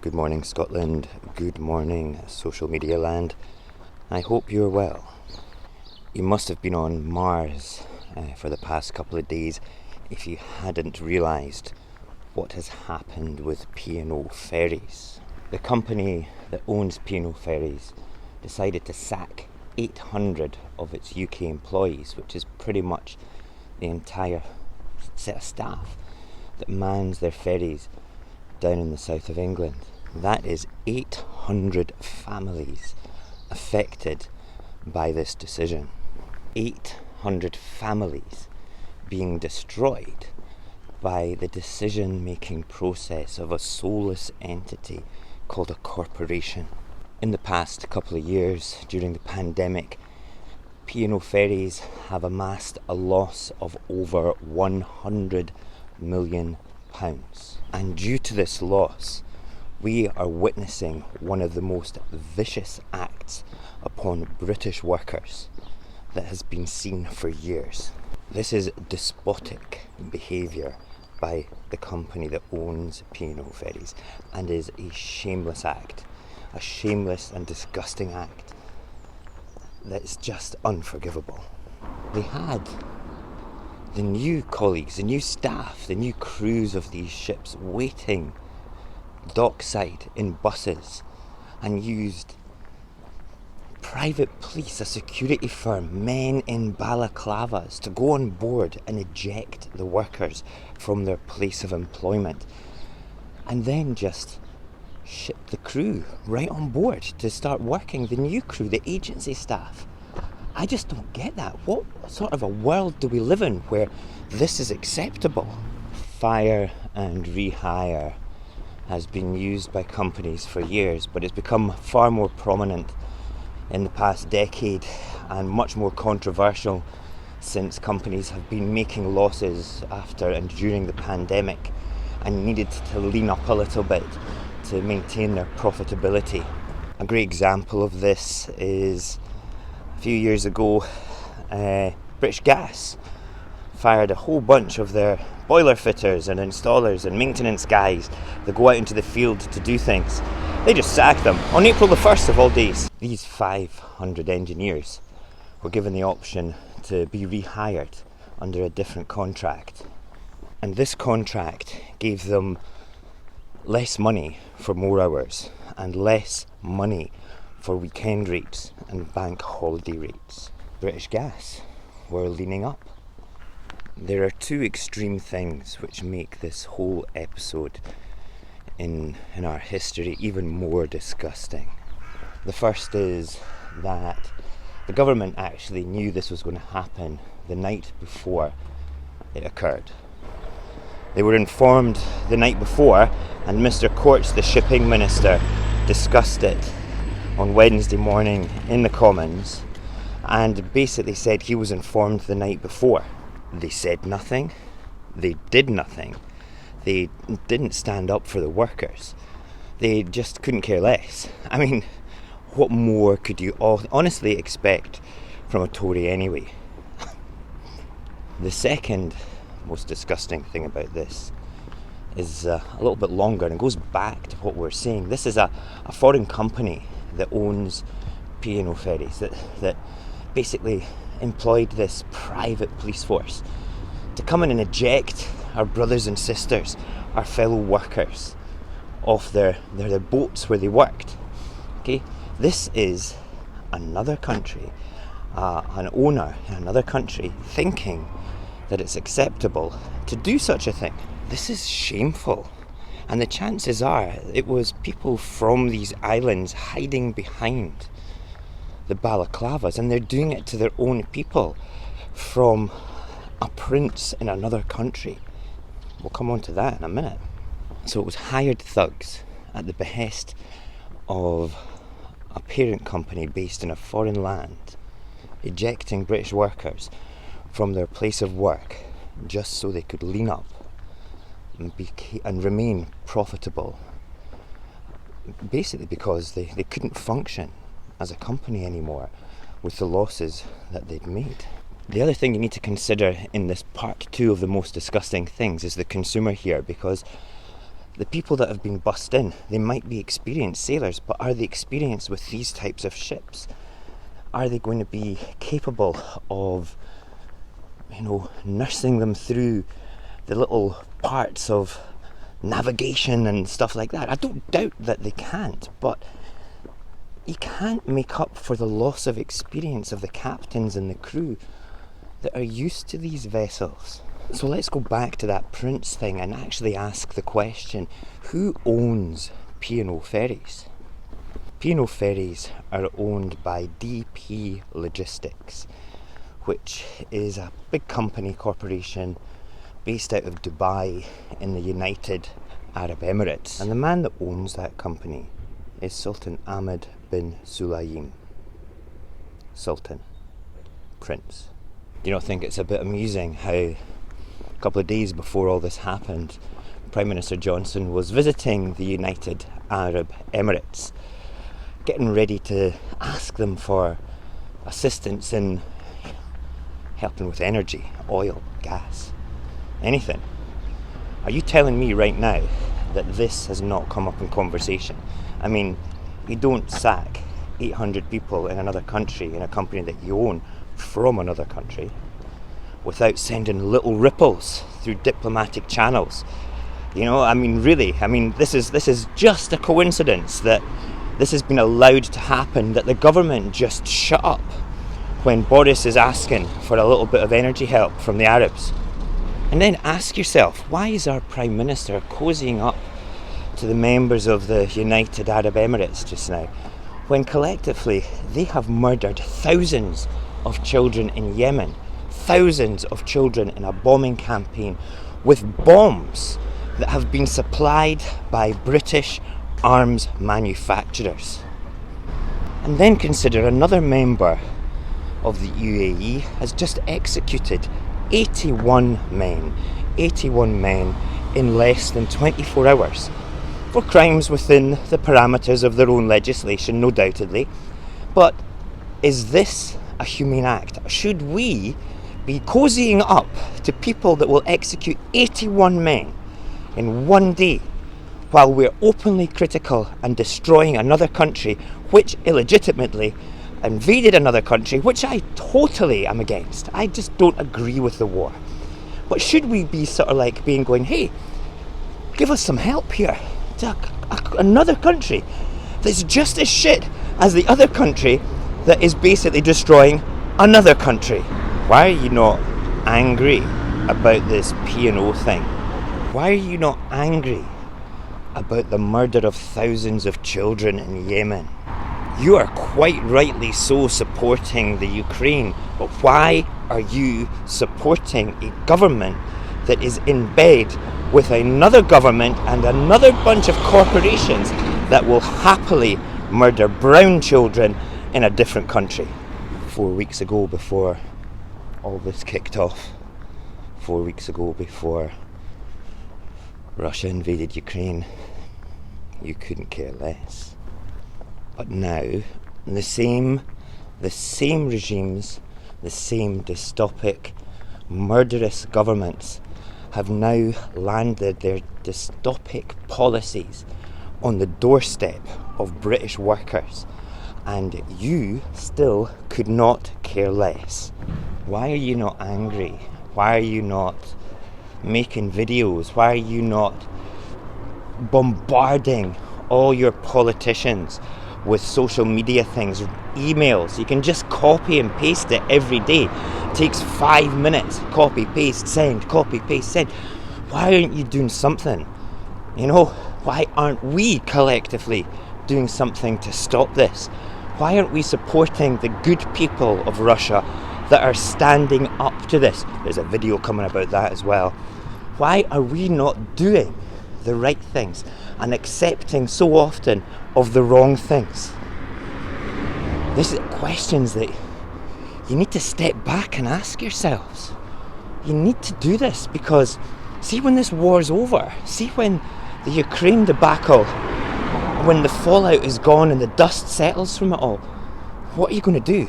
Good morning, Scotland. Good morning, social media land. I hope you're well. You must have been on Mars for the past couple of days if you hadn't realised what has happened with P&O Ferries. The company that owns P&O Ferries decided to sack 800 of its UK employees, which is pretty much the entire set of staff that mans their ferries down in the south of England. That is 800 families affected by this decision. 800 families being destroyed by the decision-making process of a soulless entity called a corporation. In the past couple of years, during the pandemic, P&O Ferries have amassed a loss of over £100 million. And due to this loss, we are witnessing one of the most vicious acts upon British workers that has been seen for years. This is despotic behaviour by the company that owns P&O Ferries and is a shameless act, a shameless and disgusting act that's just unforgivable. They had the new colleagues, the new staff, the new crews of these ships waiting dockside in buses and used private police, a security firm, men in balaclavas to go on board and eject the workers from their place of employment, and then just ship the crew right on board to start working, the new crew, the agency staff. I just don't get that. What sort of a world do we live in where this is acceptable? Fire and rehire has been used by companies for years, but it's become far more prominent in the past decade and much more controversial since companies have been making losses after and during the pandemic and needed to lean up a little bit to maintain their profitability. A great example of this is a few years ago, British Gas fired a whole bunch of their boiler fitters and installers and maintenance guys that go out into the field to do things. They just sacked them on April the 1st of all days. These 500 engineers were given the option to be rehired under a different contract. And this contract gave them less money for more hours and less money for weekend rates and bank holiday rates. British Gas were leaning up. There are two extreme things which make this whole episode in our history even more disgusting. The first is that the government actually knew this was going to happen the night before it occurred. They were informed the night before, and Mr. Courts, the shipping minister, discussed it on Wednesday morning in the Commons and basically said he was informed the night before. They said nothing, they did nothing, they didn't stand up for the workers, they just couldn't care less. I mean, what more could you honestly expect from a Tory anyway? The second most disgusting thing about this is a little bit longer and goes back to what we're saying. This is a foreign company that owns P&O Ferries that basically employed this private police force to come in and eject our brothers and sisters, our fellow workers, off their boats where they worked. Okay, this is another country, an owner in another country thinking that it's acceptable to do such a thing. This is shameful, and the chances are it was people from these islands hiding behind the balaclavas, and they're doing it to their own people from a prince in another country. We'll come on to that in a minute. So it was hired thugs at the behest of a parent company based in a foreign land, ejecting British workers from their place of work just so they could lean up and remain profitable, basically because they couldn't function as a company anymore with the losses that they'd made. The other thing you need to consider in this part two of the most disgusting things is the consumer here, because The people that have been bussed in, they might be experienced sailors, but are they experienced with these types of ships? Are they going to be capable of, nursing them through the little parts of navigation and stuff like that? I don't doubt that they can't, but you can't make up for the loss of experience of the captains and the crew that are used to these vessels. So let's go back to that Prince thing and actually ask the question, who owns P&O Ferries? P&O Ferries are owned by DP Logistics, which is a big company corporation based out of Dubai in the United Arab Emirates. And the man that owns that company is Sultan Ahmed bin Sulayem. Sultan. Prince. Do you not think it's a bit amusing how a couple of days before all this happened, Prime Minister Johnson was visiting the United Arab Emirates, getting ready to ask them for assistance in helping with energy, oil, gas, anything. Are you telling me right now that this has not come up in conversation? I mean, you don't sack 800 people in another country, in a company that you own, from another country, without sending little ripples through diplomatic channels. This is just a coincidence that this has been allowed to happen, that the government just shut up when Boris is asking for a little bit of energy help from the Arabs. And then ask yourself, why is our Prime Minister cozying up to the members of the United Arab Emirates just now, when collectively they have murdered thousands of children in Yemen, thousands of children in a bombing campaign with bombs that have been supplied by British arms manufacturers? And then consider another member of the UAE has just executed 81 men in less than 24 hours for crimes within the parameters of their own legislation, no doubtedly. But is this a humane act? Should we be cozying up to people that will execute 81 men in one day while we're openly critical and destroying another country which illegitimately invaded another country, which I totally am against? I just don't agree with the war. But should we be sort of like going, hey, give us some help here to another country that's just as shit as the other country that is basically destroying another country? Why are you not angry about this P&O thing? Why are you not angry about the murder of thousands of children in Yemen? You are quite rightly so supporting the Ukraine, but why are you supporting a government that is in bed with another government and another bunch of corporations that will happily murder brown children in a different country? 4 weeks ago, before all this kicked off, 4 weeks ago before Russia invaded Ukraine, you couldn't care less. But now, the same regimes, the same dystopic, murderous governments have now landed their dystopic policies on the doorstep of British workers, and you still could not care less. Why are you not angry? Why are you not making videos? Why are you not bombarding all your politicians with social media things, emails? You can just copy and paste it every day. It takes 5 minutes. Copy, paste, send, copy, paste, send. Why aren't you doing something? Why aren't we collectively doing something to stop this? Why aren't we supporting the good people of Russia that are standing up to this? There's a video coming about that as well. Why are we not doing the right things and accepting so often of the wrong things? These are questions that you need to step back and ask yourselves. You need to do this, because see, when this war's over, see when the Ukraine debacle, when the fallout is gone and the dust settles from it all, what are you going to do?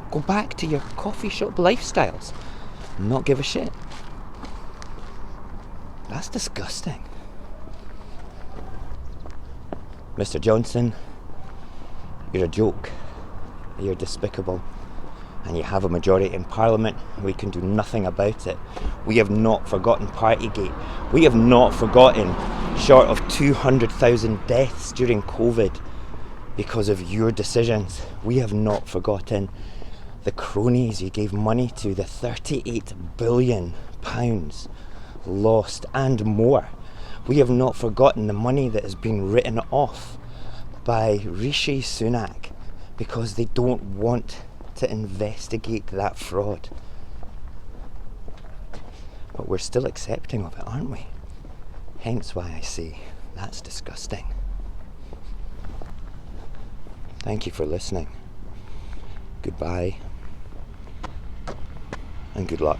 Go back to your coffee shop lifestyles and not give a shit? That's disgusting. Mr. Johnson, you're a joke. You're despicable. And you have a majority in Parliament. We can do nothing about it. We have not forgotten Partygate. We have not forgotten, short of 200,000 deaths during COVID because of your decisions. We have not forgotten the cronies you gave money to, the £38 billion lost and more. We have not forgotten the money that has been written off by Rishi Sunak because they don't want to investigate that fraud. But we're still accepting of it, aren't we? Hence why I say that's disgusting. Thank you for listening. Goodbye and good luck.